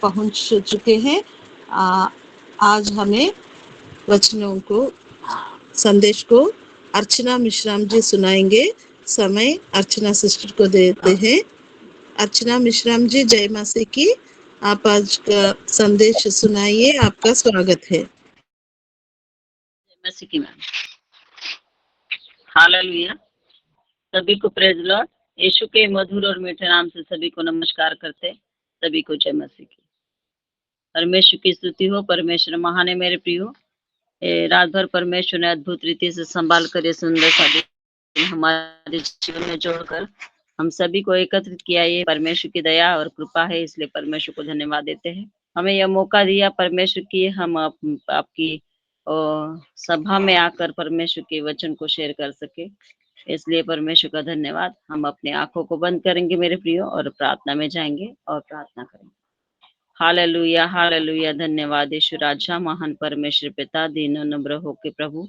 पहुंच चुके हैं। आज हमें वचनों को, संदेश को अर्चना मिश्राम जी सुनाएंगे। समय अर्चना सिस्टर को देते हैं। अर्चना मिश्राम जी, जय मसीह की। आप आज का संदेश सुनाइए, आपका स्वागत है। मसीह की मैम। हालेलुया। सभी को प्रेज लॉर्ड। यीशु के मधुर और मीठे नाम से सभी को नमस्कार करते, सभी को जय मसीह की। परमेश्वर की स्तुति हो। परमेश्वर महान है मेरे प्रियो। रात भर परमेश्वर ने अद्भुत रीति से संभाल कर ये सुंदर सा दिन हमारे जीवन में जोड़कर हम सभी को एकत्रित किया। ये परमेश्वर की दया और कृपा है, इसलिए परमेश्वर को धन्यवाद देते हैं। हमें यह मौका दिया परमेश्वर की, हम आपकी सभा में आकर परमेश्वर के वचन को शेयर कर सके, इसलिए परमेश्वर का धन्यवाद। हम अपनी आंखों को बंद करेंगे मेरे प्रियो और प्रार्थना में जाएंगे और प्रार्थना करेंगे। Hallelujah hallelujah. धन्यवाद यीशु राजा, महान परमेश्वर पिता, दीन नम्र होके प्रभु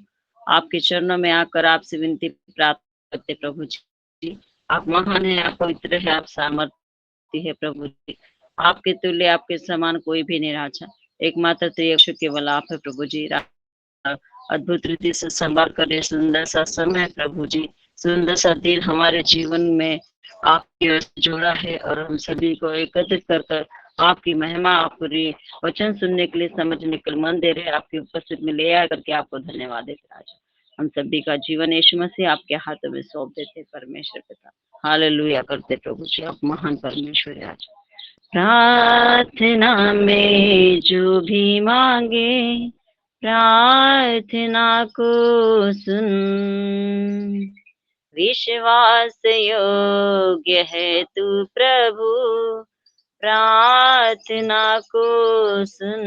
आपके चरणों में आकर आपसे विनती प्राप्त करते प्रभु जी। आप महान है, आप पवित्र है, आप सामर्थ्य है प्रभु जी। आपके तुल्य, आपके समान कोई भी नहीं राजा। एकमात्र त्रियेक केवल आप है प्रभु जी। अद्भुत रीति से संभाल कर सुंदर सा समय प्रभु जी, सुंदर सा दिन हमारे जीवन में आपकी ओर से जोड़ा है और हम सभी को एकत्रित कर आपकी महिमा, आपकी वचन सुनने के लिए, समझने के लिए मन दे रहे, आपकी उपस्थिति में ले आ करके आपको धन्यवाद देते आज। हम सभी का जीवन यीशु मसीह आपके हाथों में सौंप देते परमेश्वर पिता। हालेलुया करते प्रभु जी, आप महान परमेश्वर है आज। प्रार्थना में जो भी मांगे, प्रार्थना को सुन, विश्वास योग्य है तू प्रभु, प्रार्थना को सुन।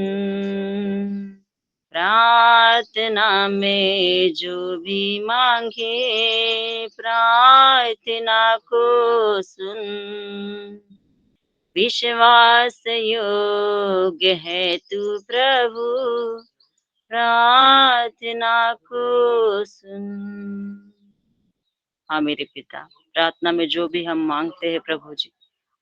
प्रार्थना में जो भी मांगे, प्रार्थना को सुन, विश्वास योग्य है तू प्रभु, प्रार्थना को सुन। हाँ मेरे पिता, प्रार्थना में जो भी हम मांगते हैं प्रभु जी,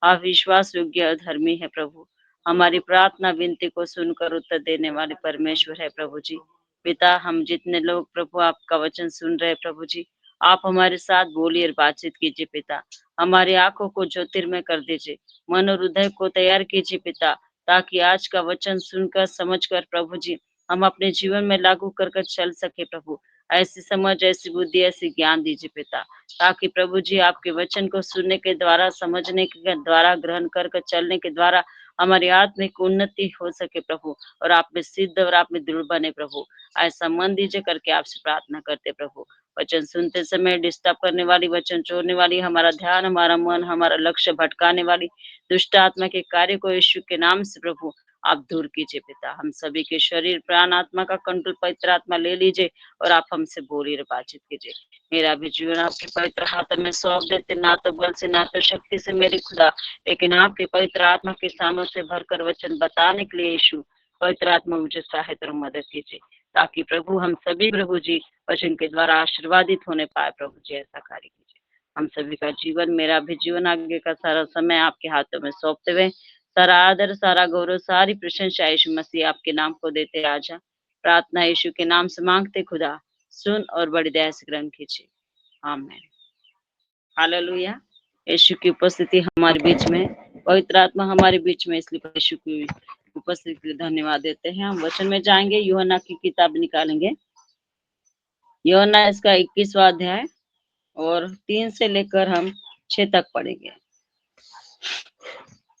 आप विश्वास योग्य और धर्मी है प्रभु। हमारी प्रार्थना विनती को सुनकर उत्तर देने वाले परमेश्वर है प्रभु जी। पिता, हम जितने लोग प्रभु आपका वचन सुन रहे प्रभु जी, आप हमारे साथ बोलिए और बातचीत कीजिए पिता। हमारी आंखों को ज्योतिर्मय कर दीजिए, मन और हृदय को तैयार कीजिए पिता, ताकि आज का वचन सुनकर समझकर प्रभु जी हम अपने जीवन में लागू कर चल सके प्रभु। ऐसी समझ, ऐसी बुद्धि, ऐसी ज्ञान दीजिए पिता, ताकि प्रभु जी आपके वचन को सुनने के द्वारा, समझने के द्वारा, ग्रहण कर चलने के द्वारा हमारी आत्मिक उन्नति हो सके प्रभु, और आप में सिद्ध और आप में दृढ़ बने प्रभु। ऐसा मन दीजिए करके आपसे प्रार्थना करते प्रभु। वचन सुनते समय डिस्टर्ब करने वाली, वचन छोड़ने वाली, हमारा ध्यान, हमारा मन, हमारा लक्ष्य भटकाने वाली दुष्ट आत्मा के कार्य को यीशु के नाम से प्रभु आप दूर कीजिए पिता। हम सभी के शरीर, प्राण, आत्मा का कंट्रोल पवित्र आत्मा ले लीजिए और आप हमसे बोलिए और बातचीत कीजिए। मेरा भी जीवन आपके पवित्र हाथ में सौंप देते, ना तो बल से ना तो शक्ति से मेरे खुदा, लेकिन आपके पवित्र आत्मा के सामने से भरकर वचन बताने के लिए यीशु पवित्र आत्मा मुझे सहायता और मदद कीजिए, ताकि प्रभु हम सभी प्रभु जी वचन के द्वारा आशीर्वादित होने पाए प्रभु जी। ऐसा कार्य कीजिए। हम सभी का जीवन, मेरा भी जीवन, आगे का सारा समय आपके हाथों में सौंपते हुए सारा आदर, सारा गौरव, सारी प्रशंसा यीशु मसीह आपके नाम को देते आजा। प्रार्थना यीशु के नाम से मांगते खुदा, सुन और बड़ी दया से ग्रहण कीजिए। आमीन। हालेलुया। यीशु की उपस्थिति हमारे बीच में, पवित्र आत्मा हमारे बीच में, इसलिए यीशु की उपस्थिति के लिए धन्यवाद देते हैं। हम वचन में जाएंगे, यूहन्ना की किताब निकालेंगे। यूहन्ना इसका 21वां अध्याय और 3 से लेकर हम 6 तक पढ़ेंगे।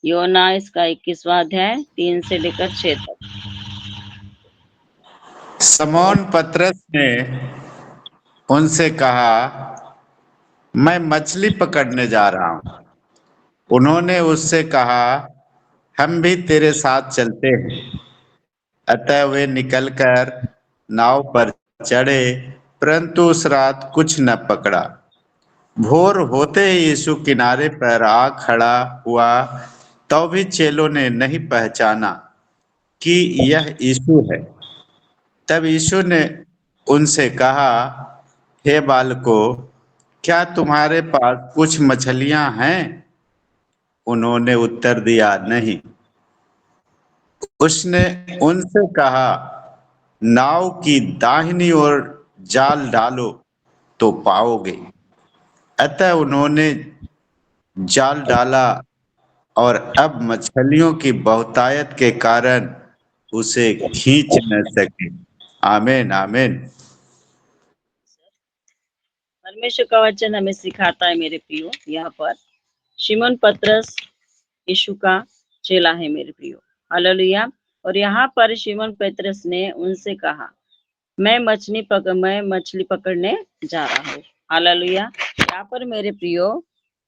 यूहन्ना इसका 21वां अध्याय 3 से लेकर 6 तक। समौन पतरस ने उनसे कहा, मैं मछली पकड़ने जा रहा हूं। उन्होंने उससे कहा, हम भी तेरे साथ चलते हैं। अतः वे निकलकर नाव पर चढ़े, परंतु उस रात कुछ न पकड़ा। भोर होते ही यीशु किनारे पर आ खड़ा हुआ, तो भी चेलों ने नहीं पहचाना कि यह यीशु है। तब यीशु ने उनसे कहा, हे बालकों, क्या तुम्हारे पास कुछ मछलियां हैं? उन्होंने उत्तर दिया, नहीं। उसने उनसे कहा, नाव की दाहिनी ओर जाल डालो तो पाओगे। अतः उन्होंने जाल डाला और अब मछलियों की बहुतायत के कारण उसे खींच न सके। आमीन आमीन। परमेश्वर का वचन हमें सिखाता है मेरे प्रियो, यहाँ पर शिमोन पतरस यीशु का चेला है मेरे प्रियो, हालेलुया। और यहाँ पर शिमोन पतरस ने उनसे कहा, मैं मछली पकड़ने जा रहा हूँ, हालेलुया। यहाँ पर मेरे प्रियो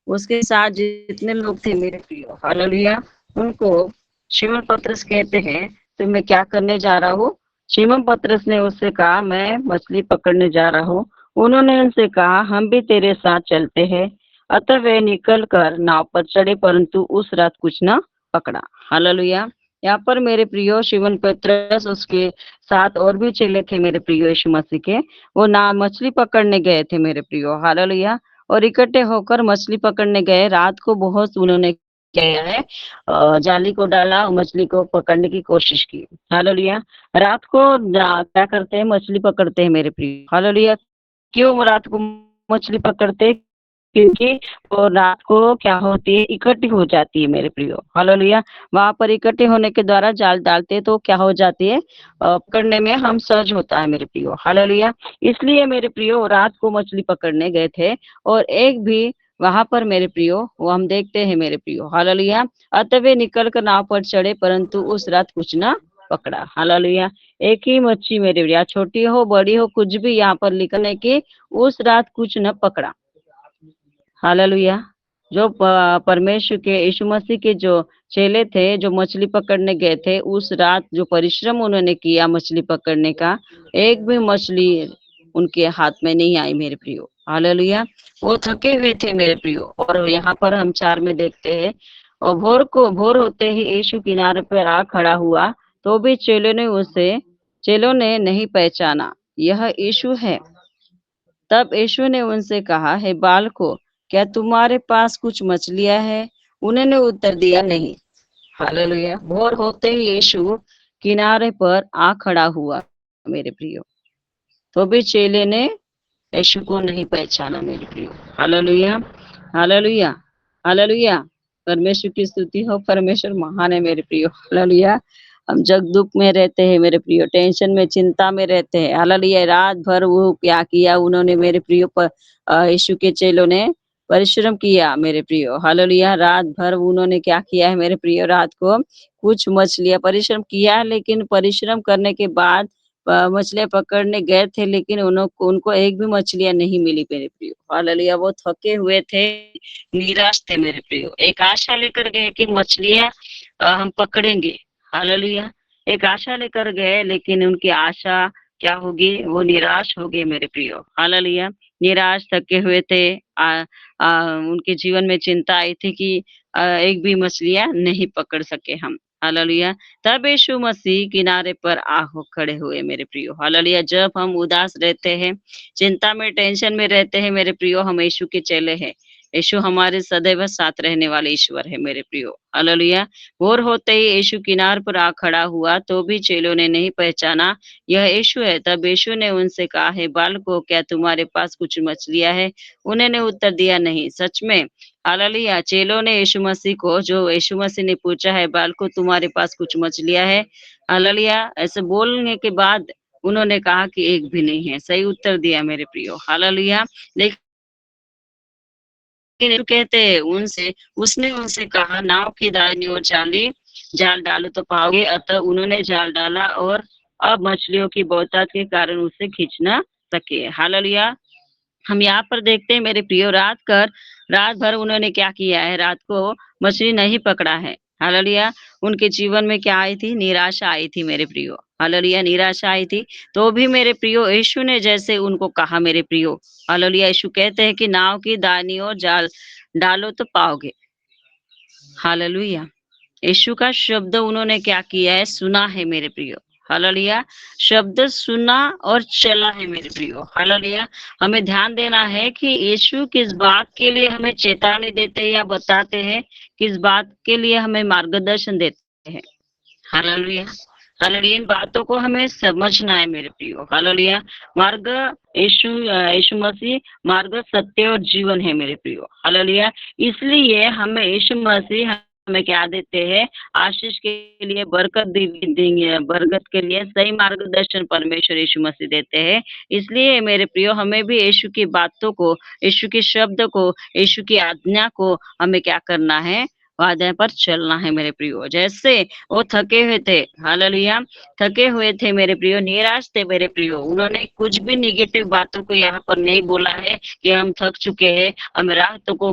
उसके साथ जितने लोग थे मेरे प्रियो, हालेलुया, उनको शिमोन पतरस कहते हैं, तो मैं क्या करने जा रहा हूँ। शिमोन पतरस ने उससे कहा, मैं मछली पकड़ने जा रहा हूँ। उन्होंने उनसे कहा, हम भी तेरे साथ चलते हैं। अतः वे निकल कर नाव पर चढ़े, परंतु उस रात कुछ न पकड़ा, हालेलुया। यहाँ पर मेरे प्रियो शिमोन पतरस उसके साथ और भी चेले थे मेरे प्रियो यीशु मसीह के, वो ना मछली पकड़ने गए थे मेरे प्रियो, हालेलुया। और इकट्ठे होकर मछली पकड़ने गए। रात को बहुत उन्होंने किया है, जाली को डाला, मछली को पकड़ने की कोशिश की, हालेलुया। रात को क्या करते हैं, मछली पकड़ते हैं मेरे प्रियो, हालेलुया। क्यों रात को मछली पकड़ते हैं? क्योंकि वो रात को क्या होती है, इकट्ठी हो जाती है मेरे प्रियो, हालेलुया। वहां पर इकट्ठे होने के द्वारा जाल डालते तो क्या हो जाती है, पकड़ने में हम सहज होता है मेरे प्रियो, हालेलुया। इसलिए मेरे प्रियो रात को मछली पकड़ने गए थे, और एक भी वहां पर मेरे प्रियो वो हम देखते हैं मेरे प्रियो, हालेलुया। अतः वे निकल कर नाव पर चढ़े, परंतु उस रात कुछ ना पकड़ा, हालेलुया। एक ही मच्छी मेरे प्रियो, छोटी हो बड़ी हो कुछ भी, यहाँ पर निकलने की उस रात कुछ न पकड़ा, हालेलुया। जो परमेश्वर के यीशु मसीह के जो चेले थे, जो मछली पकड़ने गए थे, उस रात जो परिश्रम उन्होंने किया मछली पकड़ने का, एक भी मछली उनके हाथ में नहीं आई मेरे प्रियो, हालेलुया। वो थके हुए थे मेरे प्रियो। और यहाँ पर हम 4 में देखते हैं, और भोर होते ही यीशु किनारे पर आ खड़ा हुआ, तो भी चेलों ने नहीं पहचाना यह यीशु है। तब यीशु ने उनसे कहा, हे बालकों, क्या तुम्हारे पास कुछ मछलियां हैं? उन्होंने उत्तर दिया, नहीं, हालेलुया। भोर होते ही यीशु किनारे पर आ खड़ा हुआ मेरे प्रियो, तो भी चेले ने यीशु को नहीं पहचाना मेरे प्रियो, हालेलुया, हालेलुया, हालेलुया। परमेश्वर की स्तुति हो, परमेश्वर महान है मेरे प्रियो, हालेलुया। हम जग दुख में रहते हैं मेरे प्रियो, टेंशन में, चिंता में रहते हैं, हालेलुया। रात भर वो क्या किया उन्होंने मेरे प्रियो पर, यीशु के चेलों ने परिश्रम किया मेरे प्रियो, हालेलुया। रात भर उन्होंने क्या किया है मेरे प्रियो, रात को कुछ मछलियां परिश्रम किया, लेकिन परिश्रम करने के बाद मछलियां पकड़ने गए थे, लेकिन उनको एक भी मछलियां नहीं मिली मेरे प्रियो, हालेलुया। वो थके हुए थे, निराश थे मेरे प्रियो। एक आशा लेकर गए कि मछलियां हम पकड़ेंगे, हालेलुया। एक आशा लेकर गए, लेकिन उनकी आशा क्या होगी, वो निराश हो गए मेरे प्रियो, हालेलुया। निराश, थके हुए थे। उनके जीवन में चिंता आई थी कि एक भी मछलियां नहीं पकड़ सके हम, हालेलुया। तब यीशु मसीह किनारे पर खड़े हुए मेरे प्रियो, हालेलुया। जब हम उदास रहते हैं, चिंता में, टेंशन में रहते हैं मेरे प्रियो, हम यीशु के चेले हैं। यीशु हमारे सदैव साथ रहने वाले ईश्वर है मेरे प्रियो, हालेलुया। भोर होते ही यीशु किनार पर आ खड़ा हुआ, तो भी चेलों ने नहीं पहचाना यह यीशु है। तब यीशु ने उनसे कहा, हे बालकों, क्या तुम्हारे पास कुछ मछलियां हैं? उन्होंने उत्तर दिया, नहीं। सच में, हालेलुया। चेलों ने यीशु मसीह को, जो यीशु मसीह ने पूछा है, बालकों तुम्हारे पास कुछ मछलियां है, हालेलुया, ऐसे बोलने के बाद उन्होंने कहा कि एक भी नहीं है। सही उत्तर दिया मेरे प्रियो, हालेलुया। लेकिन कहते हैं उसने उनसे कहा, नाव की दाहिनी ओर जाल डालो तो पाओगे। अतः उन्होंने जाल डाला, और अब मछलियों की बहुतायत के कारण उसे खींच न सके, हालेलुया। हम यहाँ पर देखते हैं मेरे प्रियो, रात भर उन्होंने क्या किया है, रात को मछली नहीं पकड़ा है, हालेलुया। उनके जीवन में क्या आई थी, निराशा आई थी मेरे प्रियो, हालेलुया, निराशा आई थी। तो भी मेरे प्रियो यीशु ने जैसे उनको कहा मेरे प्रियो, हालेलुया। यीशु कहते हैं कि नाव की दाहिनी ओर जाल डालो तो पाओगे, हालेलुया। यीशु का शब्द उन्होंने क्या किया है, सुना है मेरे प्रियो, हालेलुया। शब्द सुना और चला है मेरे प्रियो, हालेलुया। हमें ध्यान देना है कि यीशु किस बात के लिए हमें चेतावनी देते हैं या बताते हैं, किस बात के लिए हमें मार्गदर्शन देते हैं, हालेलुया, हालेलुया। इन बातों को हमें समझना है मेरे प्रियो। हालेलुया। मार्ग यीशु मसीह मार्ग, सत्य और जीवन है मेरे प्रियो। हालेलुया। इसलिए हमें यीशु मसीह हमें क्या देते हैं? आशीष के लिए, बरकत देंगे, बरकत के लिए सही मार्गदर्शन परमेश्वर यीशु मसीह देते हैं। इसलिए मेरे प्रियो, हमें भी यीशु की बातों को, यीशु के शब्द को, यीशु की आज्ञा को हमें क्या करना है? वादे पर चलना है मेरे प्रियो। जैसे वो थके हुए थे, हालेलुया, थके हुए थे मेरे प्रियो, निराश थे मेरे प्रियो। उन्होंने कुछ भी निगेटिव बातों को यहाँ पर नहीं बोला है कि हम थक चुके हैं, हम रात को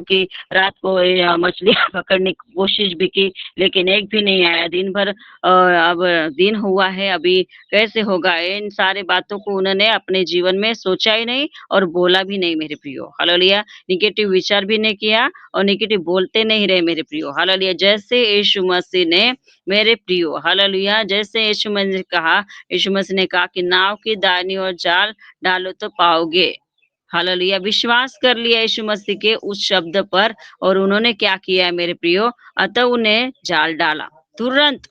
मछलियां पकड़ने की कोशिश भी की, लेकिन एक भी नहीं आया। दिन भर अब दिन हुआ है, अभी कैसे होगा? इन सारी बातों को उन्होंने अपने जीवन में सोचा ही नहीं और बोला भी नहीं मेरे प्रियो। हालेलुया। निगेटिव विचार भी नहीं किया और निगेटिव बोलते नहीं रहे मेरे प्रियो। हालेलुया। जैसे यीशु मसीह ने मेरे प्रियो, हालेलुया, जैसे यीशु मसीह ने कहा, यीशु मसीह ने कहा कि नाव की दानी और जाल डालो तो पाओगे। हालेलुया। विश्वास कर लिया यीशु मसीह के उस शब्द पर और उन्होंने क्या किया है मेरे प्रियो? अतः उन्हें जाल डाला तुरंत।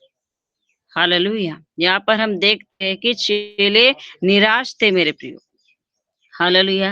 हालेलुया। यहाँ पर हम देखते हैं कि चेले निराश थे मेरे प्रियो। हालेलुया।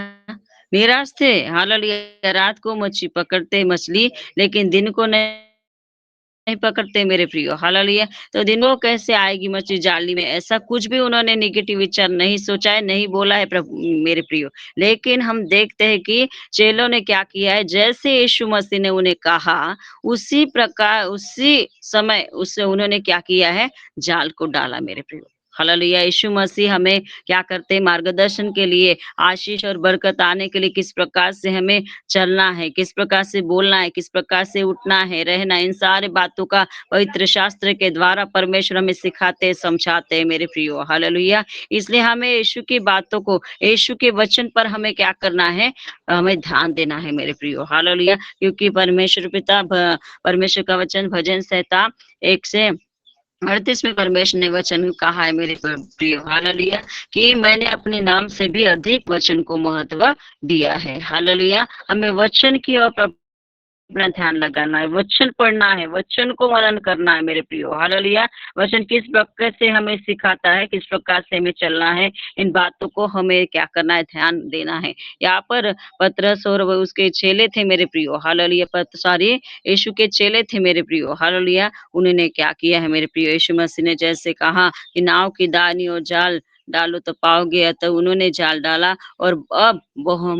निराश थे। हालेलुया। रात को मच्छी पकड़ते मछली, लेकिन दिन को नहीं पकड़ते मेरे प्रियो। हालेलुया। तो दिन को कैसे आएगी मछली जाली में? ऐसा कुछ भी उन्होंने नेगेटिव विचार नहीं सोचा है, नहीं बोला है प्रभु मेरे प्रियो। लेकिन हम देखते हैं कि चेलों ने क्या किया है, जैसे यीशु मसीह ने उन्हें कहा, उसी प्रकार उसी समय उससे उन्होंने क्या किया है? जाल को डाला मेरे प्रियो। हालेलुया। यीशु मसीह हमें क्या करते हैं? मार्गदर्शन के लिए, आशीष और बरकत आने के लिए किस प्रकार से हमें चलना है, किस प्रकार से बोलना है, किस प्रकार से उठना है, रहना, इन सारे बातों का पवित्र शास्त्र के द्वारा परमेश्वर हमें सिखाते, समझाते हैं मेरे प्रियो। हालेलुया। इसलिए हमें यीशु की बातों को, यीशु के वचन पर हमें क्या करना है? हमें ध्यान देना है मेरे प्रियो। हालेलुया। क्योंकि परमेश्वर का वचन भजन संहिता 138 में परमेश्वर ने वचन कहा है मेरे प्रियो। हालेलुया। कि मैंने अपने नाम से भी अधिक वचन को महत्व दिया है। हालेलुया। हमें वचन की और अपना ध्यान लगाना है, वचन पढ़ना है, वचन को मनन करना है मेरे प्रियो। हालेलुया। वचन किस प्रकार से हमें सिखाता है, किस प्रकार से हमें चलना है, इन बातों को हमें क्या करना है? ध्यान देना है। यहाँ पर पतरस और उसके चेले थे मेरे प्रियो। हालेलुया। यीशु के चेले थे मेरे प्रियो। हालेलुया। उन्होंने क्या किया है मेरे प्रियो? यीशु मसीह ने जैसे कहा कि नाव की दानी और जाल डालो तो पाओगे, तो उन्होंने जाल डाला और अब वह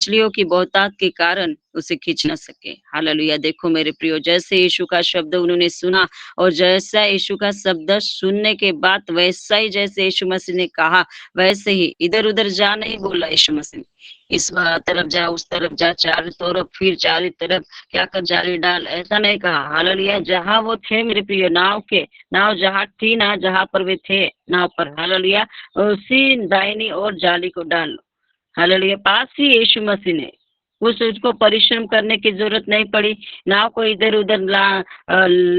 मछलियों की बहुतायत के कारण उसे खींच न सके। हालेलुया। देखो मेरे प्रियो, जैसे यीशु का शब्द उन्होंने सुना और जैसा यीशु का शब्द सुनने के बाद वैसा ही जैसे यीशु मसीह ने कहा, वैसे ही इधर उधर जा नहीं बोला यीशु मसीह। इस तरफ जा, उस तरफ जा, चारों तरफ फिर, चारों तरफ क्या कर जाली डाल, ऐसा नहीं कहा। हालेलुया। जहाँ वो थे मेरे प्रियो, नाव जहाँ थी ना, जहाँ पर वे थे नाव पर, हालेलुया, उसी दाहिनी और जाली को डाल। हालेलुया। पास ही यीशु मसीह ने उसको परिश्रम करने की जरूरत नहीं पड़ी, नाव को इधर उधर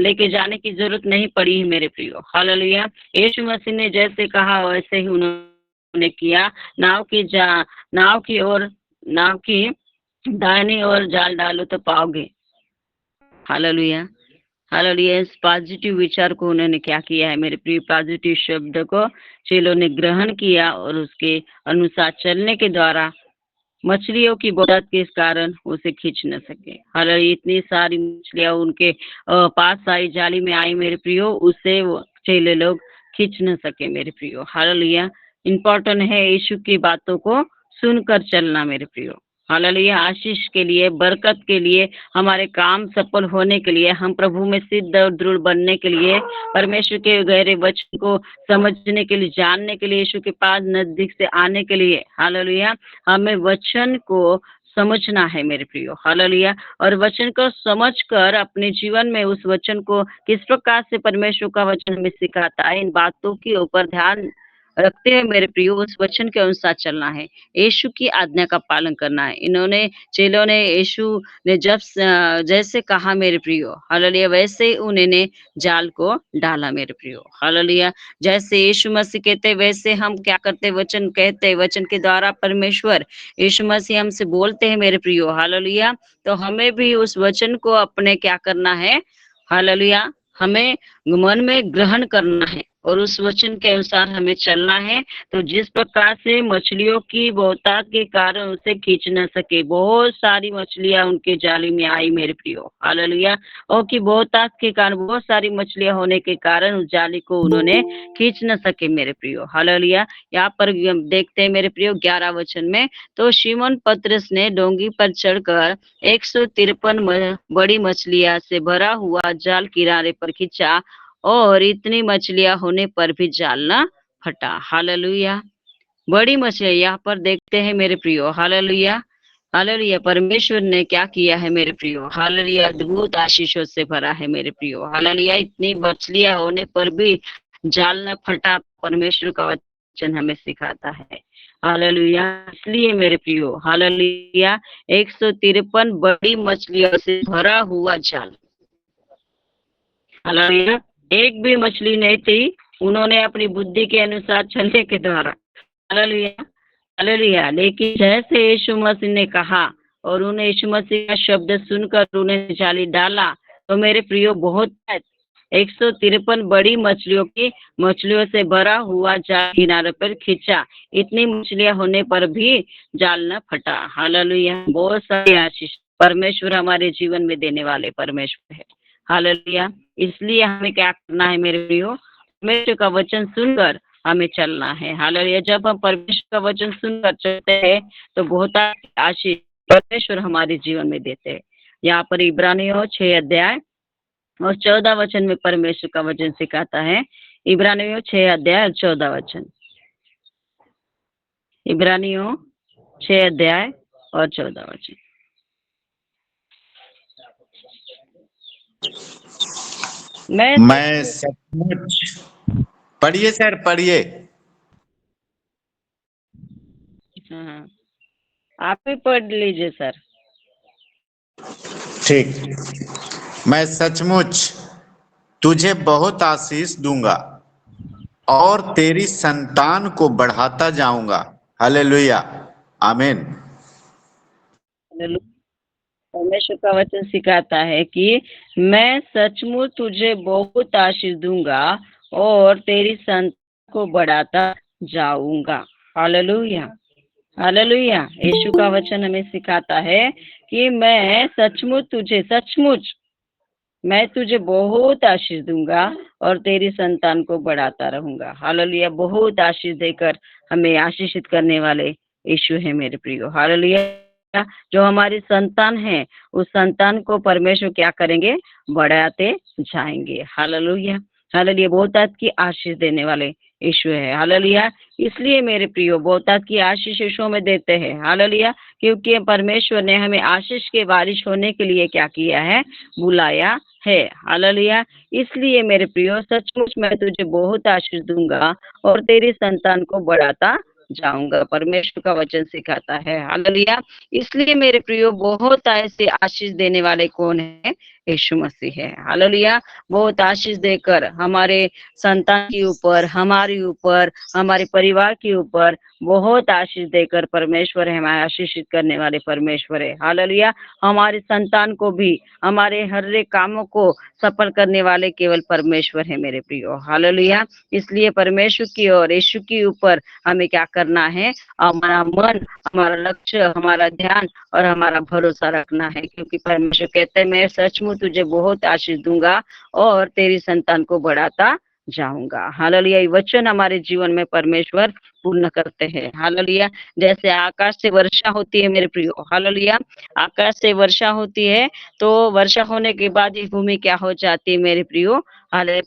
लेके जाने की जरूरत नहीं पड़ी मेरे प्रियो। हालेलुया। यीशु मसीह ने जैसे कहा वैसे ही उन्होंने किया। नाव की दाहिनी ओर जाल डालो तो पाओगे। हालेलुया। हालेलुया। इस पॉजिटिव विचार को उन्होंने क्या किया है मेरे प्रिय? पॉजिटिव शब्द को चेलों ने ग्रहण किया और उसके अनुसार चलने के द्वारा मछलियों की बढ़त के कारण उसे खींच न सके। हालांकि इतनी सारी मछलियां उनके पास आई, जाली में आई मेरे प्रियो, उससे वो चेले लोग खींच न सके मेरे प्रियो। हालेलुया। इम्पोर्टेंट है यीशु की बातों को सुनकर चलना मेरे प्रियो। हालेलुया। आशीष के लिए, बरकत के लिए, हमारे काम सफल होने के लिए, हम प्रभु में सिद्ध और दृढ़ बनने के लिए, परमेश्वर के गहरे वचन को समझने के लिए, जानने के लिए, यीशु के पास नजदीक से आने के लिए, हालेलुया, हमें वचन को समझना है मेरे प्रियो। हालेलुया। और वचन को समझकर अपने जीवन में उस वचन को किस प्रकार से परमेश्वर का वचन हमें सिखाता है, इन बातों के ऊपर ध्यान रखते हुए मेरे प्रियो उस वचन के अनुसार चलना है, यीशु की आज्ञा का पालन करना है। इन्होंने चेलों ने यीशु ने जैसे कहा मेरे प्रियो, हालेलुया, वैसे ही उन्होंने जाल को डाला मेरे प्रियो। हालेलुया। जैसे यीशु मसीह कहते वैसे हम क्या करते? वचन कहते, वचन के द्वारा परमेश्वर यीशु मसीह हमसे बोलते हैं मेरे प्रियो। हालेलुया। तो हमें भी उस वचन को अपने क्या करना है? हालेलुया। हमें मन में ग्रहण करना है और उस वचन के अनुसार हमें चलना है। तो जिस प्रकार से मछलियों की बहुतायत के कारण उसे खींच न सके, बहुत सारी मछलियां उनके जाली में आई मेरे प्रियो, हालेलुया। और कि बहुतायत के कारण, बहुत सारी मछलियां होने के कारण उस जाली को उन्होंने खींच न सके मेरे प्रियो, हालेलुया। यहाँ पर देखते हैं मेरे प्रियो 11 वचन में, तो शिमोन पतरस ने डोंगी पर चढ़कर 153 बड़ी मछलियां से भरा हुआ जाल किनारे पर खींचा और इतनी मछलियां होने पर भी जाल न फटा, हालेलुया। बड़ी मछलियां यहाँ पर देखते हैं मेरे प्रियो, हालेलुया, हालेलुया। परमेश्वर ने क्या किया है मेरे प्रियो, हालेलुया, अद्भुत आशीषों से भरा है मेरे प्रियो, हालेलुया। इतनी मछलियां होने पर भी जाल न फटा, परमेश्वर का वचन हमें सिखाता है, हालेलुया। इसलिए मेरे प्रियो, हालेलुया, 153 बड़ी मछलियों से भरा हुआ जाल, हालेलुया। एक भी मछली नहीं थी, उन्होंने अपनी बुद्धि के अनुसार चलने के द्वारा, हालेलुया, हालेलुया। लेकिन जैसे यीशु मसीह ने कहा और उन्हें यीशु मसीह का शब्द सुनकर उन्हें जाली डाला, तो मेरे प्रियो बहुत 153 बड़ी मछलियों से भरा हुआ जाल किनारे पर खींचा, इतनी मछलियां होने पर भी जाल न फटा, हालेलुया। बहुत सारी आशीष परमेश्वर हमारे जीवन में देने वाले परमेश्वर है, हालेलुया। इसलिए हमें क्या करना है मेरे प्रियो, परमेश्वर का वचन सुनकर हमें चलना है, हालेलुया। जब हम परमेश्वर का वचन सुनकर चलते हैं तो बहुत आशीष परमेश्वर हमारे जीवन में देते हैं। यहाँ पर इब्रानियों 6 अध्याय और 14 वचन में परमेश्वर का वचन सिखाता है। इब्रानियों 6 अध्याय और 14 वचन, इब्रानियों 6 अध्याय और 14 वचन। मैं सचमुच, पढ़िए सर, पढ़िए। हाँ, आप ही पढ़ लीजिए सर। ठीक। मैं सचमुच तुझे बहुत आशीष दूंगा और तेरी संतान को बढ़ाता जाऊंगा, हालेलुया, आमीन। परमेश्वर का वचन सिखाता है कि मैं सचमुच तुझे बहुत आशीष दूंगा और तेरी संतान को बढ़ाता जाऊंगा, हालेलुया, हालेलुया। यीशु का वचन हमें सिखाता है कि मैं सचमुच मैं तुझे बहुत आशीष दूंगा और तेरी संतान को बढ़ाता रहूंगा, हालेलुया। बहुत आशीष देकर हमें आशीषित करने वाले यीशु है मेरे प्रियो, हालेलुया। जो हमारी संतान है, उस संतान को परमेश्वर क्या करेंगे, बढ़ाते जाएंगे, हालेलुया, हालेलुया। बहुतायत की आशीष देने वाले यीशु है, हालेलुया। इसलिए मेरे प्रियो बहुतायत की आशीष यीशु में देते हैं, हालेलुया, क्योंकि परमेश्वर ने हमें आशीष के बारिश होने के लिए क्या किया है, बुलाया है, हालेलुया। इसलिए मेरे प्रियो सचमुच मैं तुझे बहुत आशीष दूंगा और तेरी संतान को बढ़ाता जाऊंगा, परमेश्वर का वचन सिखाता है, हालेलुया। इसलिए मेरे प्रियो बहुत ऐसे आशीष देने वाले कौन है, यीशु मसीह है, हालेलुया। बहुत आशीष देकर हमारे संतान के ऊपर, हमारे ऊपर, हमारे परिवार के ऊपर बहुत आशीष देकर परमेश्वर है, हमें आशीषित करने वाले परमेश्वर है, हालेलुया। हमारे संतान को भी, हमारे हर एक कामों को सफल करने वाले केवल परमेश्वर है मेरे प्रियो, हालेलुया। इसलिए परमेश्वर की और यीशु के ऊपर हमें क्या करना है, हमारा मन, हमारा लक्ष्य, हमारा ध्यान और हमारा भरोसा रखना है, क्योंकि परमेश्वर कहते हैं मैं सचमुच तुझे बहुत आशीष दूंगा और तेरी संतान को बढ़ाता जाऊंगा, हालेलुया। वचन हमारे जीवन में परमेश्वर पूर्ण करते हैं, हालेलुया। जैसे आकाश से वर्षा होती है मेरे प्रियो, हालेलुया, आकाश से वर्षा होती है तो वर्षा होने के बाद ये भूमि क्या हो जाती है मेरे प्रियो,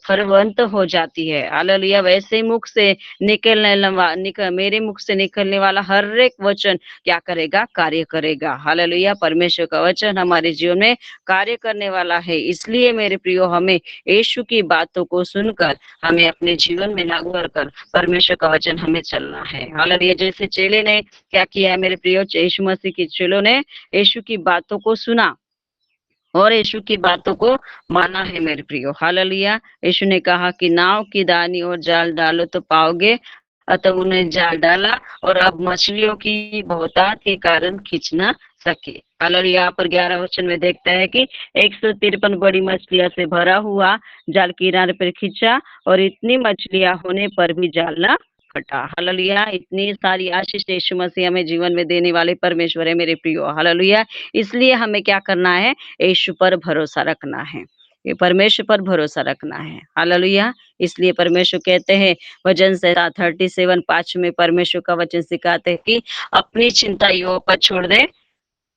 फलवंत हो जाती है, हालेलुया। वैसे मुख से मेरे मुख से निकलने वाला हर एक वचन क्या करेगा, कार्य करेगा, हालेलुया। परमेश्वर का वचन हमारे जीवन में कार्य करने वाला है। इसलिए मेरे प्रियो हमें यीशु की बातों को सुनकर हमें अपने जीवन में लागू कर परमेश्वर का वचन हमें चलना है, हालेलुया। जैसे चेले ने क्या किया है मेरे प्रियो, यीशु मसीह के चेलों ने यीशु की बातों को सुना और यीशु की बातों को माना है मेरे प्रियो, हालेलुया। यीशु ने कहा कि नाव की दानी और जाल डालो तो पाओगे, अतः उन्हें जाल डाला और अब मछलियों की बहुतायत के कारण खींच न सके। हालेलुया। यहाँ पर 11 वचन में देखते हैं कि 153 बड़ी मछलियां से भरा हुआ जाल किनारे पर खींचा और इतनी मछलियां होने पर भी जाल न फटा। हालेलुया। इतनी सारी आशीष यीशु मसीह हमें जीवन में देने वाले परमेश्वर है मेरे प्रियो। हालेलुया। इसलिए हमें क्या करना है? यीशु पर भरोसा रखना है, ये परमेश्वर पर भरोसा रखना है। हालेलुया। इसलिए परमेश्वर कहते हैं वचन से 37:5 में परमेश्वर का वचन सिखाते हैं कि अपनी चिंता यहोवा पर छोड़ दे,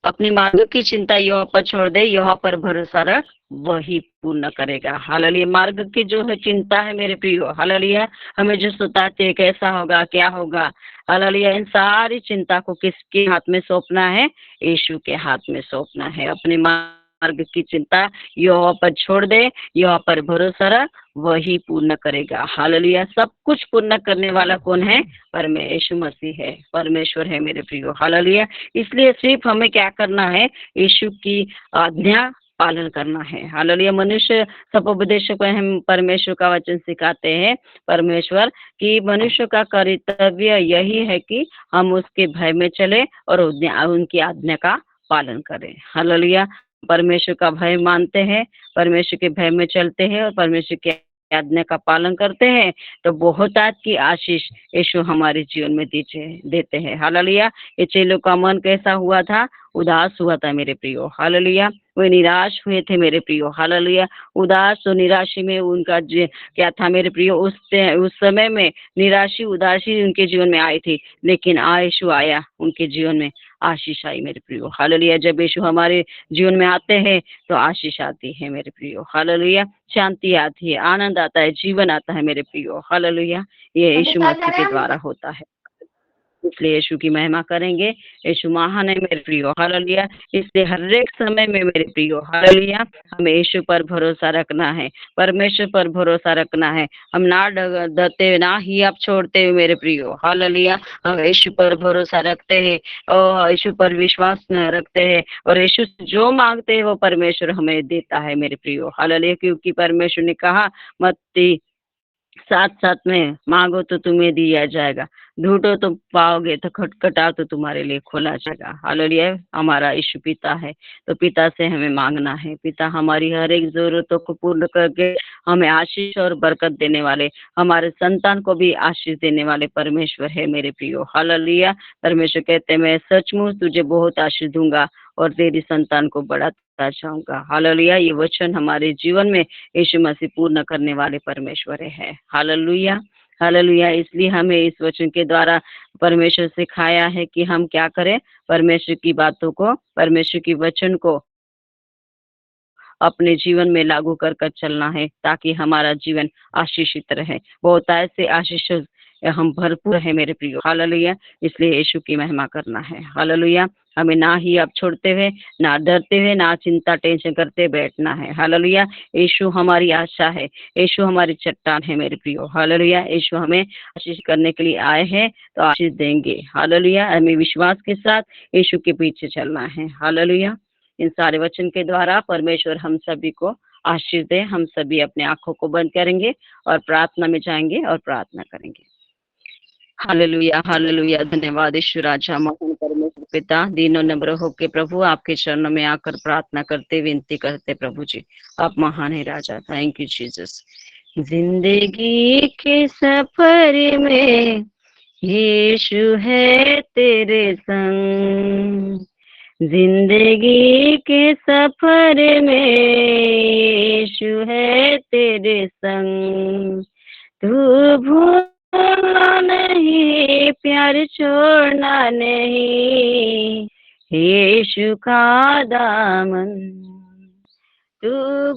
अपनी मार्ग की चिंता यहोवा पर छोड़ दे, यहोवा पर भरोसा रख, वही पूर्ण करेगा। हालेलुया। मार्ग की जो है चिंता है मेरे प्रियो, हालेलुया, हमें जो सताते हैं कैसा होगा क्या होगा, हालेलुया, इन सारी चिंता को किसके हाथ में सौंपना है? यीशु के हाथ में सौंपना है। अपने मार्ग की चिंता यहोवा पर छोड़ दे, यहोवा पर भरोसा रख, वही पूर्ण करेगा। हालेलुया। सब कुछ पूर्ण करने वाला कौन है? परमेश्वर यीशु मसीह है, परमेश्वर है मेरे प्रियो। हालेलुया। इसलिए सिर्फ हमें क्या करना है? यीशु की आज्ञा पालन करना है। हालेलुया। मनुष्य सपोपदेशक को हम परमेश्वर का वचन सिखाते हैं परमेश्वर कि मनुष्य का कर्तव्य यही है कि हम उसके भय में चले और उनकी आज्ञा का पालन करें। हालेलुया। परमेश्वर का भय मानते हैं, परमेश्वर के भय में चलते हैं और परमेश्वर की आज्ञा का पालन करते हैं तो बहुतायत की आशीष यीशु हमारे जीवन में देते हैं। हालेलुया। ये चेलों का मन कैसा हुआ था? उदास हुआ था मेरे प्रियो। हालेलुया। वे निराश हुए थे मेरे प्रियो। हालेलुया। उदास और निराशी में उनका क्या था मेरे प्रियो? उस समय में निराशी उदासी उनके जीवन में आई थी, लेकिन यीशु आया, उनके जीवन में आशीष आई मेरे प्रियो। हालेलुया। जब यीशु हमारे जीवन में आते हैं तो आशीष आती है मेरे प्रियो। हालेलुया। शांति आती है, आनंद आता है, जीवन आता है मेरे प्रियो। हालेलुया। ये यीशु मसीह के द्वारा होता है, इसलिए यीशु की महिमा करेंगे। यीशु महान है मेरे प्रियो। हालेलुया। इसलिए हर एक समय में मेरे प्रियो, हालेलुया, हमें यीशु पर भरोसा रखना है, परमेश्वर पर भरोसा रखना है। हम ना डरते ना ही आप छोड़ते हुए मेरे प्रियो। हालेलुया। हम यीशु पर भरोसा रखते हैं और यीशु पर विश्वास रखते हैं और यीशु जो मांगते हैं वो परमेश्वर हमें देता है मेरे प्रियो। हालेलुया। क्योंकि परमेश्वर ने कहा मत्ती 7:7 में मांगो तो तुम्हें दिया जाएगा, ढूंढो तो पाओगे, तो खटखटाओ तो तुम्हारे लिए खोला जाएगा। हालेलुया। हमारा यीशु पिता है तो पिता से हमें मांगना है। पिता हमारी हर एक जरूरतों को पूर्ण करके हमें आशीष और बरकत देने वाले, हमारे संतान को भी आशीष देने वाले परमेश्वर है मेरे प्रियो। हालेलुया। परमेश्वर कहते हैं मैं सचमुच तुझे बहुत आशीष दूंगा और तेरी संतान को बढ़ाता जाऊंगा। हालेलुया। ये वचन हमारे जीवन में यीशु मसीह पूर्ण करने वाले परमेश्वर है। हालेलुया। हालेलुया। इसलिए हमें इस वचन के द्वारा परमेश्वर सिखाया है कि हम क्या करें? परमेश्वर की बातों को, परमेश्वर की वचन को अपने जीवन में लागू कर कर चलना है ताकि हमारा जीवन आशीषित रहे। बहुत ऐसे आशीष हम भरपूर है मेरे प्रियो। हालेलुया। इसलिए यीशु की महिमा करना है। हालेलुया। हमें ना ही अब छोड़ते हुए, ना डरते हुए, ना चिंता टेंशन करते बैठना है। हालेलुया। यीशु हमारी आशा है, यीशु हमारी चट्टान है मेरे प्रियो। हालेलुया। यीशु हमें आशीष करने के लिए आए हैं तो आशीष देंगे। हालेलुया। हमें विश्वास के साथ यीशु के पीछे चलना है। हालेलुया। इन सारे वचन के द्वारा परमेश्वर हम सभी को आशीष दे। हम सभी अपने आंखों को बंद करेंगे और प्रार्थना में जाएंगे और प्रार्थना करेंगे। हालेलुया। हालेलुया। धन्यवाद ईश्वर राजा महान परमेश्वर पिता, दीनों नम्र होके प्रभु आपके चरणों में आकर प्रार्थना करते विनती करते प्रभु जी, आप महान है राजा। Thank you Jesus. जिंदगी के सफर में यीशु है तेरे संग, जिंदगी के सफर में यीशु है तेरे संग, तू भूलना नहीं, प्यार छोड़ना नहीं, यीशु का दामन, तू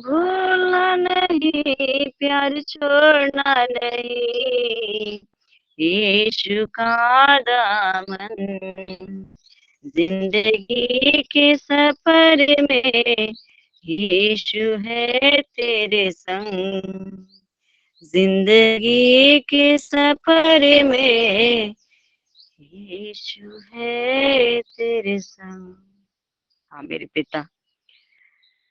भूलना नहीं, प्यार छोड़ना नहीं, यीशु का दामन, जिंदगी के सफर में यीशु है तेरे संग, जिंदगी के सफर में यीशु है तेरे संग। हाँ मेरे पिता,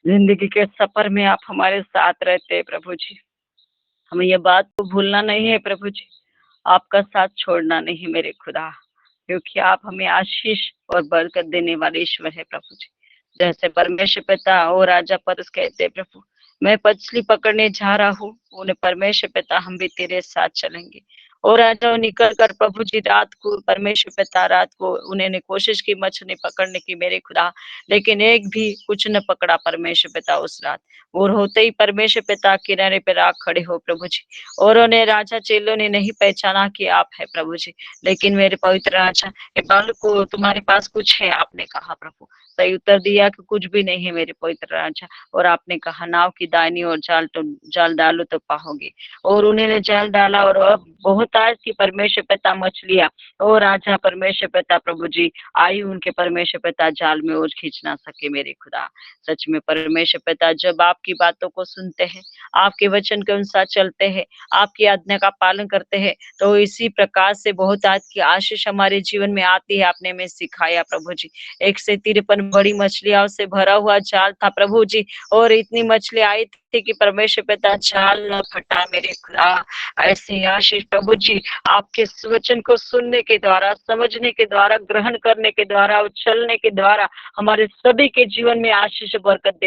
जिंदगी के सफर में आप हमारे साथ रहते हैं प्रभु जी। हमें यह बात को भूलना नहीं है प्रभु जी, आपका साथ छोड़ना नहीं मेरे खुदा। क्योंकि आप हमें आशीष और बरकत देने वाले ईश्वर है प्रभु जी। जैसे परमेश्वर पिता और राजा परस कहते हैं प्रभु, मैं मछली पकड़ने जा रहा हूँ, उन्हें परमेश्वर पिता हम भी तेरे साथ चलेंगे। और राजा निकल कर प्रभु जी रात को परमेश्वर पिता रात को उन्होंने कोशिश की मछली पकड़ने की मेरे खुदा, लेकिन एक भी कुछ न पकड़ा परमेश्वर पिता उस रात। और होते ही परमेश्वर पिता किनारे पे राख खड़े हो प्रभु जी, और उन्हें राजा चेलों ने नहीं पहचाना कि आप है प्रभु जी। लेकिन मेरे पवित्र राजा, ये बालक को तुम्हारे पास कुछ है, आपने कहा प्रभु। सही उत्तर दिया कि कुछ भी नहीं है मेरे पवित्र राजा। और आपने कहा नाव की दाहिनी और जाल डालो तो पाओगे। और उन्होंने जाल डाला और अब बहुत आज की परमेश्वर पिता मछलियां और राजा परमेश्वर पिता प्रभु जी आई उनके परमेश्वर पिता जाल में और खींच ना सके मेरे खुदा। सच में परमेश्वर पिता जब आपकी बातों को सुनते हैं, आपके वचन के अनुसार चलते हैं, आपकी आज्ञा का पालन करते हैं, तो इसी प्रकार से बहुत आज की आशीष हमारे जीवन में आती है। आपने हमें सिखाया प्रभु जी। 153 बड़ी मछलियों से भरा हुआ जाल था प्रभु जी, और इतनी मछली आई थी कि परमेश्वर पिता जाल न फटा मेरे खुदा। ऐसी आशीष प्रभु जी आपके वचन को सुनने के द्वारा, समझने के द्वारा, ग्रहण करने के द्वारा, उछलने के द्वारा हमारे सभी के जीवन में आशीष बरकत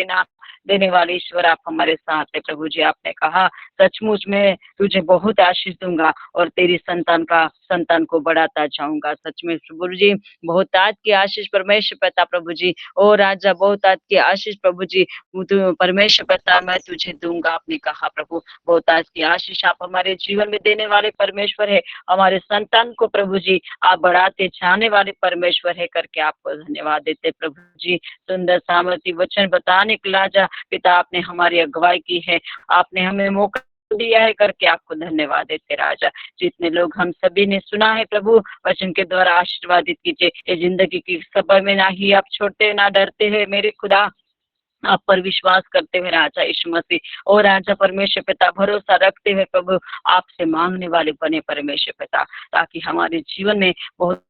देने वाले ईश्वर आप हमारे साथ है प्रभु जी। आपने कहा सचमुच में तुझे बहुत आशीष दूंगा और तेरी संतान को बढ़ाता जाऊंगा। सच में प्रभु जी बहुत आज की आशीष परमेश्वर पिता प्रभु जी, ओ राजा बहुत आज की आशीष प्रभु जी परमेश्वर पिता मैं तुझे दूंगा। आपने कहा प्रभु बहुत आज की आशीष आप हमारे जीवन में देने वाले परमेश्वर है। हमारे संतान को प्रभु जी आप बढ़ाते जाने वाले परमेश्वर है करके आपको धन्यवाद देते प्रभु जी। सुंदर सामर्थी वचन बताने के लाजा पिता आपने हमारी अगुवाई की है, आपने हमें मौका दिया है करके आपको धन्यवाद देते राजा। जितने लोग हम सभी ने सुना है प्रभु वचन के द्वारा आशीर्वादित कीजिए। ये जिंदगी की सफर में ना ही आप छोड़ते ना डरते हैं मेरे खुदा, आप पर विश्वास करते हुए राजा यीशु मसीह और राजा परमेश्वर पिता भरोसा रखते हुए प्रभु आपसे मांगने वाले बने परमेश्वर पिता, ताकि हमारे जीवन में बहुत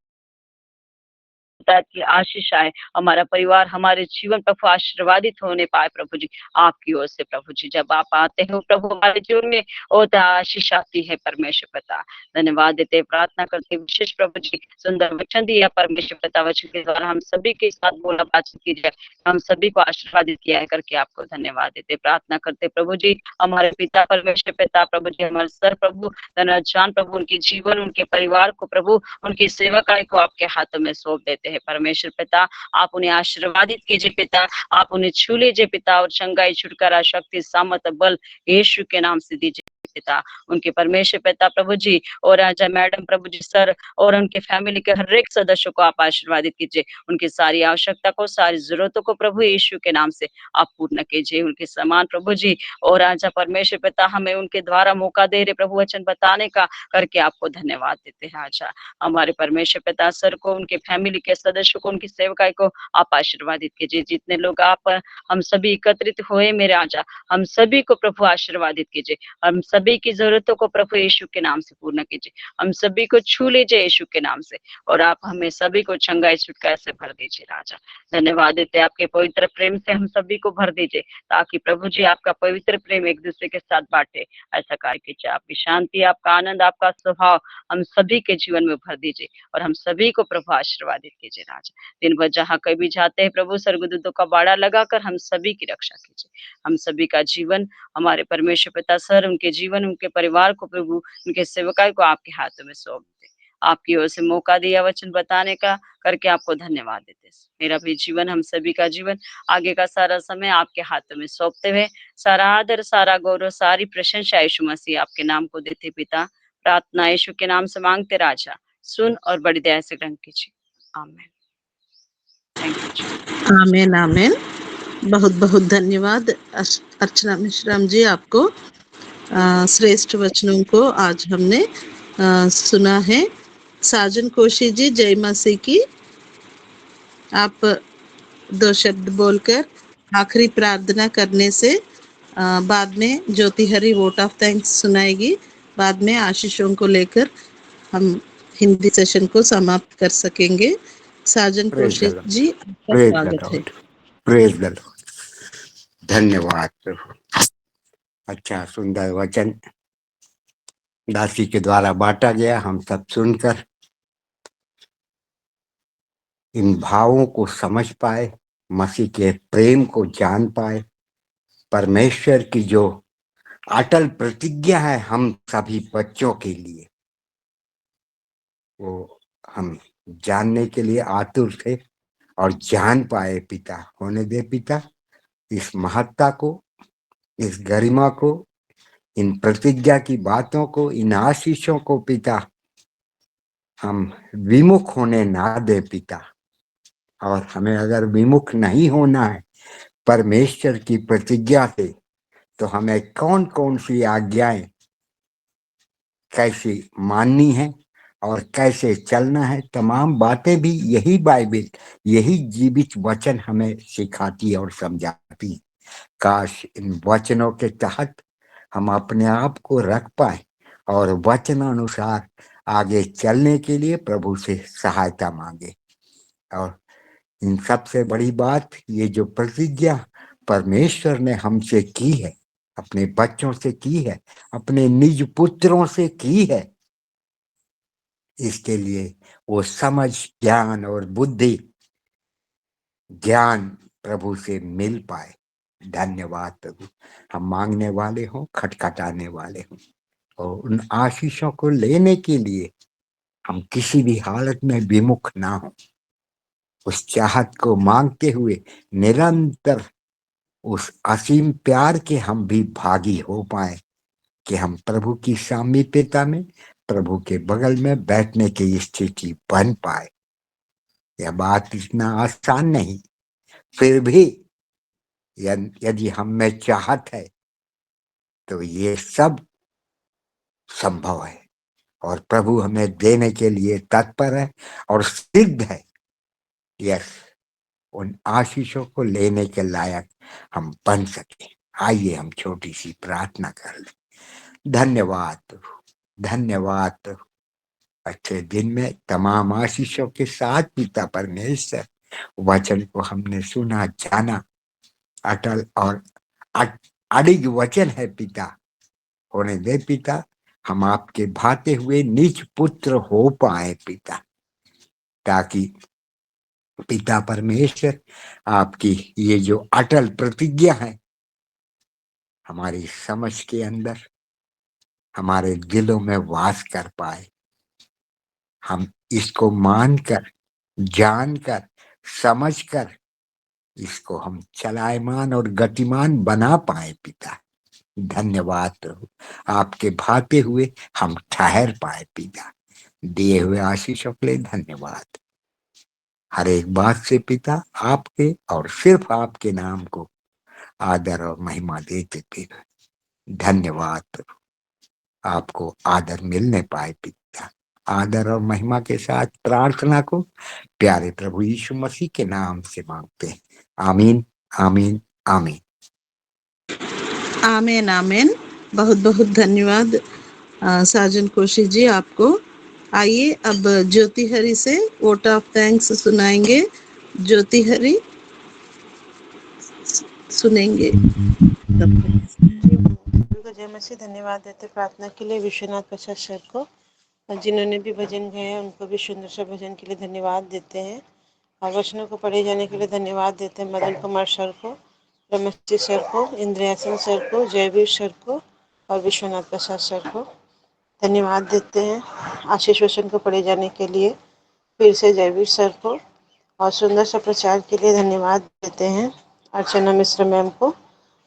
की आशीष आए, हमारा परिवार हमारे जीवन प्रभु आशीर्वादित होने पाए प्रभु जी आपकी ओर से प्रभु जी। जब आप आते हो प्रभु हमारे जीवन में और आशीष आती है परमेश्वर पिता। धन्यवाद देते प्रार्थना करते विशेष प्रभु जी सुंदर वचन दिया परमेश्वर पिता, वचन के द्वारा हम सभी के साथ बोला बातचीत कीजिए, हम सभी को आशीर्वादित किया है करके आपको धन्यवाद देते प्रार्थना करते प्रभु जी। हमारे पिता परमेश्वर पिता प्रभु जी, हमारे सर प्रभु धनराज प्रभु उनके जीवन उनके परिवार को प्रभु उनकी सेवकाई को आपके हाथों में सौंप देते हैं परमेश्वर पिता। आप उन्हें आशीर्वादित कीजिए पिता, आप उन्हें छू लीजिए पिता और चंगाई छुटकारा शक्ति सामर्थ बल यीशु के नाम से दीजिए पिता। उनके परमेश्वर पिता प्रभु जी और राजा मैडम प्रभु जी सर और उनके फैमिली के हर एक सदस्य को आप आशीर्वादित कीजिए, उनकी सारी आवश्यकता को सारी जरूरतों को प्रभु यीशु के नाम से आप पूर्ण कीजिए। उनके समान प्रभु जी और राजा परमेश्वर पिता हमें उनके द्वारा मौका दे रहे प्रभु वचन बताने का करके आपको धन्यवाद देते हैं राजा। हमारे परमेश्वर पिता सर को उनके फैमिली के सदस्यों को उनकी सेवकाई को आप आशीर्वादित कीजिए। जितने लोग आप हम सभी एकत्रित हुए मेरे राजा, हम सभी को प्रभु आशीर्वादित कीजिए, हम सभी की जरूरतों को प्रभु यीशु के नाम से पूर्ण कीजिए, हम सभी को छू लीजिए यीशु के नाम से, और आप हमें सभी को चंगाई छुटकारे से भर दीजिए राजा। धन्यवाद देते आपके पवित्र प्रेम से हम सभी को भर दीजिए, ताकि प्रभु जी आपका पवित्र प्रेम एक दूसरे के साथ बांटे। ऐसा कार्य कीजिए, आपकी शांति आपका आनंद आपका स्वभाव हम सभी के जीवन में भर दीजिए, और हम सभी को प्रभु आशीर्वादित कीजिए राजा। दिन भर जहाँ कभी जाते हैं प्रभु स्वर्गदूतों का बाड़ा लगाकर हम सभी की रक्षा कीजिए। हम सभी का जीवन हमारे परमेश्वर पिता सर उनके जीवन उनके परिवार को प्रभु उनके सेवकाई को आपके हाथों में सौंप दे। आपकी ओर से मौका दिया वचन बताने का करके आपको धन्यवाद देते। मेरा भी जीवन हम सभी का जीवन आगे का सारा समय आपके हाथों में सौंपते हुए सारा आदर सारा गौरव सारी प्रशंसा यीशु मसीह आपके नाम को देते पिता। प्रार्थना यीशु के नाम से मांगते राजा, सुन और बड़ी दया से ग्रहण कीजिए। आमीन। Thank you. आमीन आमीन। बहुत बहुत धन्यवाद अर्चना मिश्राम जी आपको। श्रेष्ठ वचनों को आज हमने सुना है। साजन कोशी जी जय मसीह की। आप 2 शब्द बोलकर आखिरी प्रार्थना करने से बाद में ज्योति हरी वोट ऑफ थैंक्स सुनाएगी। बाद में आशीषों को लेकर हम हिंदी सेशन को समाप्त कर सकेंगे। साजन कोशी जी आपका स्वागत है। Praise the Lord. धन्यवाद प्रभु। अच्छा सुंदर वचन दासी के द्वारा बांटा गया, हम सब सुनकर इन भावों को समझ पाए, मसीह के प्रेम को जान पाए, परमेश्वर की जो अटल प्रतिज्ञा है हम सभी बच्चों के लिए, वो हम जानने के लिए आतुर थे और जान पाए। पिता होने दे पिता, इस महत्ता को, इस गरिमा को, इन प्रतिज्ञा की बातों को, इन आशीषों को पिता हम विमुख होने ना दे पिता। और हमें अगर विमुख नहीं होना है परमेश्वर की प्रतिज्ञा से, तो हमें कौन कौन सी आज्ञाएं कैसे माननी है और कैसे चलना है, तमाम बातें भी यही बाइबल, यही जीवित वचन हमें सिखाती और समझाती। काश इन वचनों के तहत हम अपने आप को रख पाए और वचनानुसार आगे चलने के लिए प्रभु से सहायता मांगे। और इन सबसे बड़ी बात, ये जो प्रतिज्ञा परमेश्वर ने हमसे की है, अपने बच्चों से की है, अपने निज पुत्रों से की है, इसके लिए वो समझ, ज्ञान और बुद्धि, ज्ञान प्रभु से मिल पाए। धन्यवाद प्रभु। हम मांगने वाले हों, खटखटाने वाले हों, और उन आशीषों को लेने के लिए हम किसी भी हालत में विमुख ना हो। उस चाहत को मांगते हुए निरंतर उस असीम प्यार के हम भी भागी हो पाए कि हम प्रभु की सामीप्यता में, प्रभु के बगल में बैठने की स्थिति बन पाए। यह बात इतना आसान नहीं, फिर भी यदि हम में चाहत है तो ये सब संभव है, और प्रभु हमें देने के लिए तत्पर है और सिद्ध है। यस, उन आशीषों को लेने के लायक हम बन सके। आइए हम छोटी सी प्रार्थना कर लें। धन्यवाद प्रभु, धन्यवाद प्रभु। अच्छे दिन में तमाम आशीषों के साथ पिता परमेश्वर वचन को हमने सुना, जाना। अटल और अडिग वचन है पिता। होने दे पिता, हम आपके भाते हुए निज पुत्र हो पाए पिता, ताकि पिता परमेश्वर आपकी ये जो अटल प्रतिज्ञा है हमारी समझ के अंदर, हमारे दिलों में वास कर पाए। हम इसको मानकर, जानकर, समझकर इसको हम चलायमान और गतिमान बना पाए पिता। धन्यवाद प्रभु, आपके भाते हुए हम ठहर पाए पिता। दिए हुए आशीषों के लिए धन्यवाद। हर एक बात से पिता आपके और सिर्फ आपके नाम को आदर और महिमा देते पिता। धन्यवाद प्रभु, आपको आदर मिलने पाए पिता। आदर और महिमा के साथ प्रार्थना को प्यारे प्रभु यीशु मसीह के नाम से मांगते हैं। आमीन, आमीन, आमीन। आमेन आमेन। बहुत बहुत धन्यवाद साजन कौशिक जी आपको। आइए अब ज्योति हरी से वोट ऑफ थैंक्स सुनाएंगे। ज्योति हरी सुनेंगे। जय मसीह। धन्यवाद देते प्रार्थना के लिए विश्वनाथ प्रसाद सर को, जिन्होंने भी भजन गाए उनको भी सुंदर सा भजन के लिए धन्यवाद देते हैं, और वचनों को पढ़े जाने के लिए धन्यवाद देते हैं मदन कुमार सर को, रमेश जी सर को, इंद्रयासन सर को, जयवीर सर को और विश्वनाथ प्रसाद सर को धन्यवाद देते हैं। आशीष वचन को पढ़े जाने के लिए फिर से जयवीर सर को, और सुंदर सा प्रचार के लिए धन्यवाद देते हैं अर्चना मिश्र मैम को,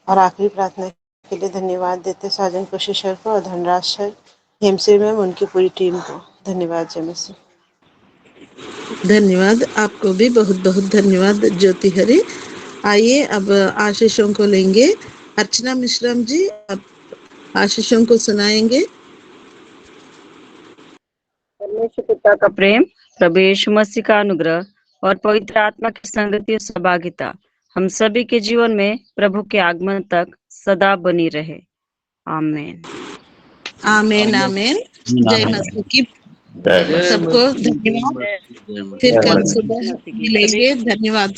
और आखिरी प्रार्थना के लिए धन्यवाद देते साजन कोशिश सर को और धनराज सर, हेमश्री मैम, उनकी पूरी टीम को धन्यवाद। जय मसीह। धन्यवाद आपको भी, बहुत बहुत धन्यवाद ज्योति हरी। आइए अब आशीषों को लेंगे। अर्चना मिश्रम जी आप आशीषों को सुनाएंगे। परमेश्वर पिता का प्रेम, प्रभु यीशु मसीह का अनुग्रह और पवित्र आत्मा की संगति और सहभागिता हम सभी के जीवन में प्रभु के आगमन तक सदा बनी रहे। आमीन। आमेन आमेन। जय मसीह की सबको धन्यवाद। फिर कल सुबह मिलेंगे। धन्यवाद।